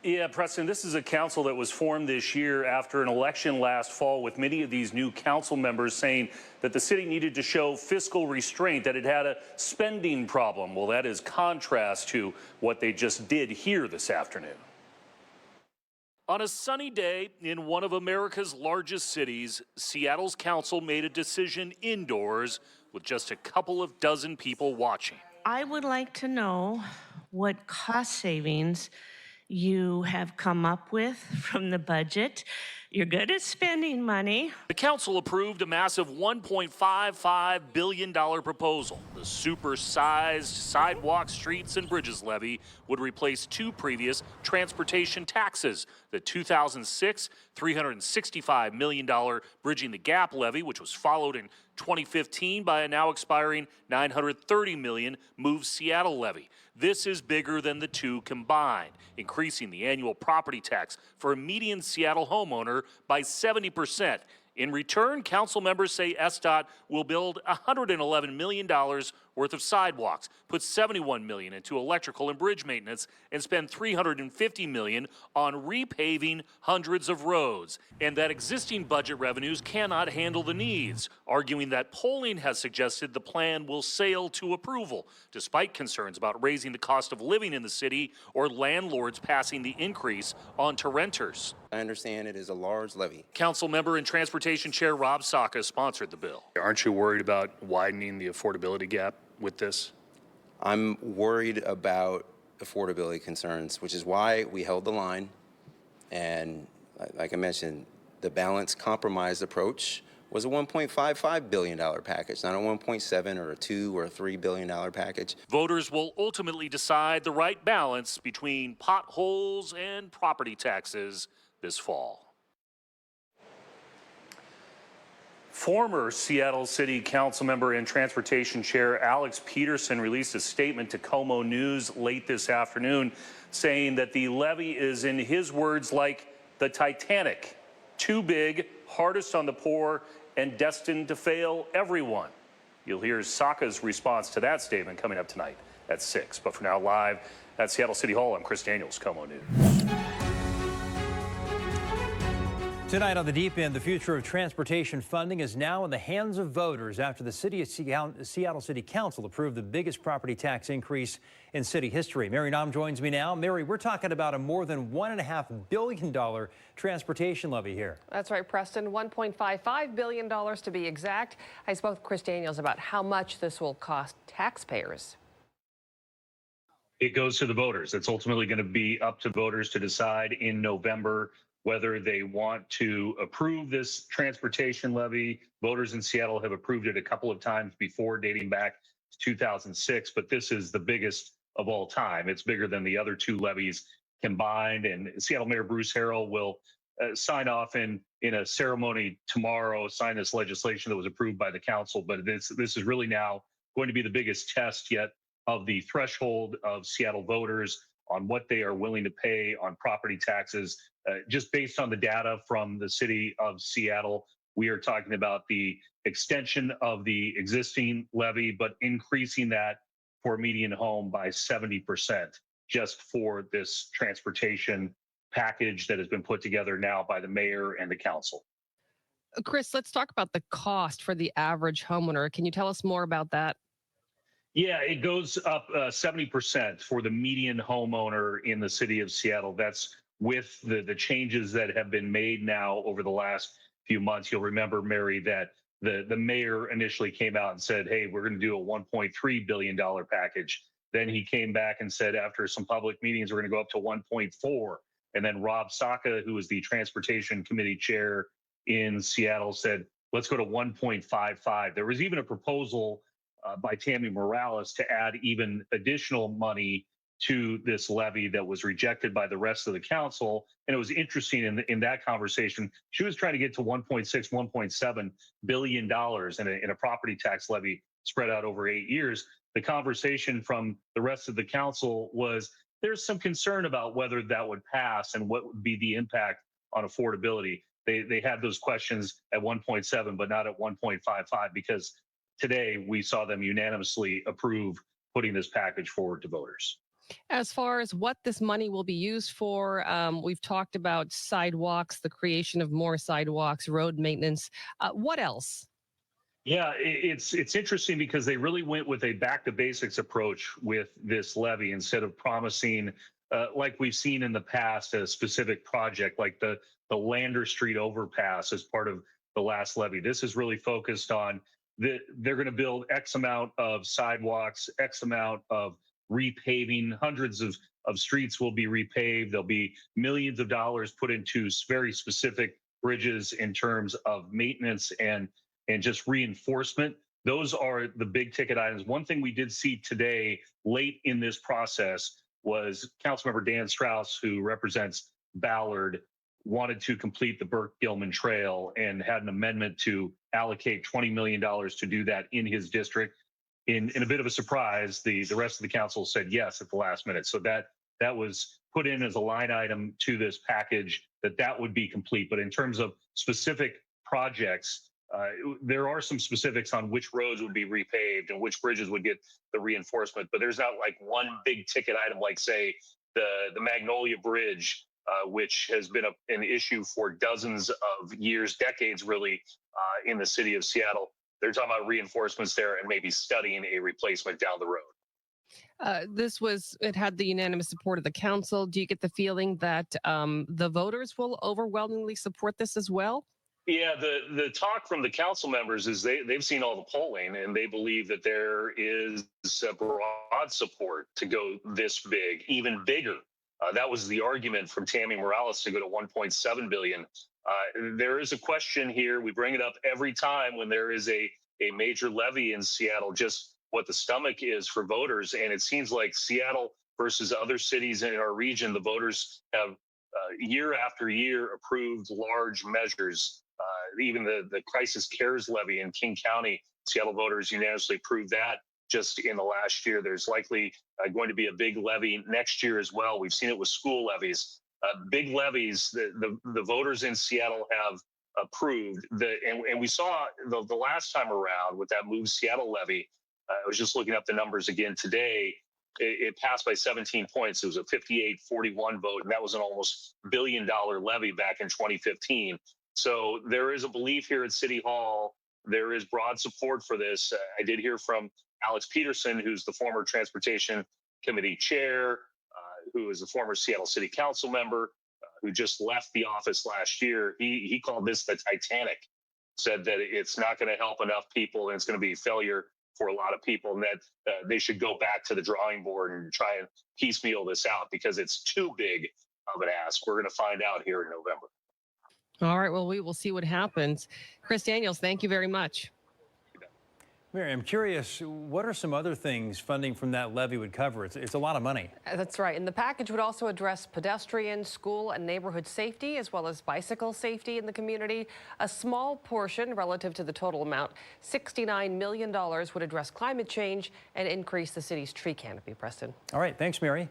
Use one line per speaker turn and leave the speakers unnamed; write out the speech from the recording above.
Yeah, Preston, this is a council that was formed this year after an election last fall, with many of these new council members saying that the city needed to show fiscal restraint, that it had a spending problem. Well, that is contrast to what they just did here this afternoon. On a sunny day in one of America's largest cities, Seattle's council made a decision indoors with just a couple of dozen people watching.
I would like to know what cost savings you have come up with from the budget. You're good at spending money.
The council approved a massive $1.55 billion proposal. The super-sized sidewalk, streets, and bridges levy would replace two previous transportation taxes. The 2006 $365 million Bridging the Gap levy, which was followed in 2015 by a now expiring $930 million Move Seattle levy. This is bigger than the two combined, increasing the annual property tax for a median Seattle homeowner by 70%. In return, council members say SDOT will build $111 million worth of sidewalks, put $71 million into electrical and bridge maintenance, and spend $350 million on repaving hundreds of roads, and that existing budget revenues cannot handle the needs, arguing that polling has suggested the plan will sail to approval, despite concerns about raising the cost of living in the city or landlords passing the increase on to renters.
I understand it is a large levy.
Council member and Transportation Chair Rob Saka sponsored the bill.
Aren't you worried about widening the affordability gap with this?
I'm worried about affordability concerns, which is why we held the line. And like I mentioned, the balanced compromise approach was a $1.55 billion package, not a 1.7 or a $2 or a $3 billion package.
Voters will ultimately decide the right balance between potholes and property taxes this fall. Former Seattle City Council member and Transportation Chair Alex Peterson released a statement to KOMO News late this afternoon saying that the levy is, in his words, like the Titanic, too big, hardest on the poor, and destined to fail everyone. You'll hear Saka's response to that statement coming up tonight at 6. But for now, live at Seattle City Hall, I'm Chris Daniels, KOMO News.
Tonight on the Deep End, the future of transportation funding is now in the hands of voters after the Seattle City Council approved the biggest property tax increase in city history. Mary Nam joins me now. Mary, we're talking about a more than $1.5 billion transportation levy here.
That's right, Preston. $1.55 billion to be exact. I spoke with Chris Daniels about how much this will cost taxpayers.
It goes to the voters. It's ultimately going to be up to voters to decide in November whether they want to approve this transportation levy. Voters in Seattle have approved it a couple of times before, dating back to 2006, but this is the biggest of all time. It's bigger than the other two levies combined, and Seattle Mayor Bruce Harrell will sign off in a ceremony tomorrow, sign this legislation that was approved by the council. But this is really now going to be the biggest test yet of the threshold of Seattle voters on what they are willing to pay on property taxes. Just based on the data from the city of Seattle, we are talking about the extension of the existing levy, but increasing that for a median home by 70% just for this transportation package that has been put together now by the mayor and the council.
Chris, let's talk about the cost for the average homeowner. Can you tell us more about that?
Yeah, it goes up 70% for the median homeowner in the city of Seattle. That's with the changes that have been made now over the last few months. You'll remember, Mary, that the mayor initially came out and said, hey, we're going to do a $1.3 billion package. Then he came back and said, after some public meetings, we're going to go up to 1.4. And then Rob Saka, who is the Transportation Committee Chair in Seattle, said, let's go to 1.55. There was even a proposal by Tammy Morales to add even additional money to this levy that was rejected by the rest of the council. And it was interesting in that conversation, she was trying to get to 1.6, $1.7 billion in a property tax levy spread out over 8 years. The conversation from the rest of the council was there's some concern about whether that would pass and what would be the impact on affordability. They had those questions at 1.7, but not at 1.55, because today we saw them unanimously approve putting this package forward to voters.
As far as what this money will be used for, we've talked about sidewalks, the creation of more sidewalks, road maintenance. What else?
Yeah, it's interesting because they really went with a back to basics approach with this levy instead of promising, like we've seen in the past, a specific project like the Lander Street overpass as part of the last levy. This is really focused on they're going to build X amount of sidewalks, X amount of repaving, hundreds of streets will be repaved. There'll be millions of dollars put into very specific bridges in terms of maintenance and just reinforcement. Those are the big ticket items. One thing we did see today late in this process was Councilmember Dan Strauss, who represents Ballard, wanted to complete the Burke Gilman Trail and had an amendment to allocate $20 million to do that in his district. In a bit of a surprise, the rest of the council said yes at the last minute. So that was put in as a line item to this package that would be complete. But in terms of specific projects, there are some specifics on which roads would be repaved and which bridges would get the reinforcement, but there's not like one big ticket item like, say, the Magnolia Bridge, which has been an issue for dozens of years, decades really, in the city of Seattle. They're talking about reinforcements there and maybe studying a replacement down the road.
It had the unanimous support of the council. Do you get the feeling that the voters will overwhelmingly support this as well?
Yeah, the talk from the council members is they've seen all the polling and they believe that there is a broad support to go this big, even bigger. That was the argument from Tammy Morales to go to 1.7 billion. There is a question here. We bring it up every time when there is a major levy in Seattle, just what the stomach is for voters. And it seems like Seattle versus other cities in our region, the voters have year after year approved large measures. Even the crisis cares levy in King County, Seattle voters unanimously approved that just in the last year. There's likely going to be a big levy next year as well. We've seen it with school levies. Big levies, the voters in Seattle have approved. And we saw the last time around with that Move Seattle levy, I was just looking up the numbers again today. It passed by 17 points. It was a 58-41 vote, and that was an almost $1 billion levy back in 2015. So there is a belief here at City Hall. There is broad support for this. I did hear from Alex Peterson, who's the former Transportation Committee chair, who is a former Seattle City Council member, who just left the office last year. He called this the Titanic, said that it's not going to help enough people and it's going to be a failure for a lot of people, and that they should go back to the drawing board and try and piecemeal this out because it's too big of an ask. We're going to find out here in November.
All right, well, we will see what happens. Chris Daniels, thank you very much.
Mary, I'm curious, what are some other things funding from that levy would cover? It's a lot of money.
That's right. And the package would also address pedestrian, school, and neighborhood safety, as well as bicycle safety in the community. A small portion relative to the total amount, $69 million, would address climate change and increase the city's tree canopy. Preston.
All right, thanks, Mary.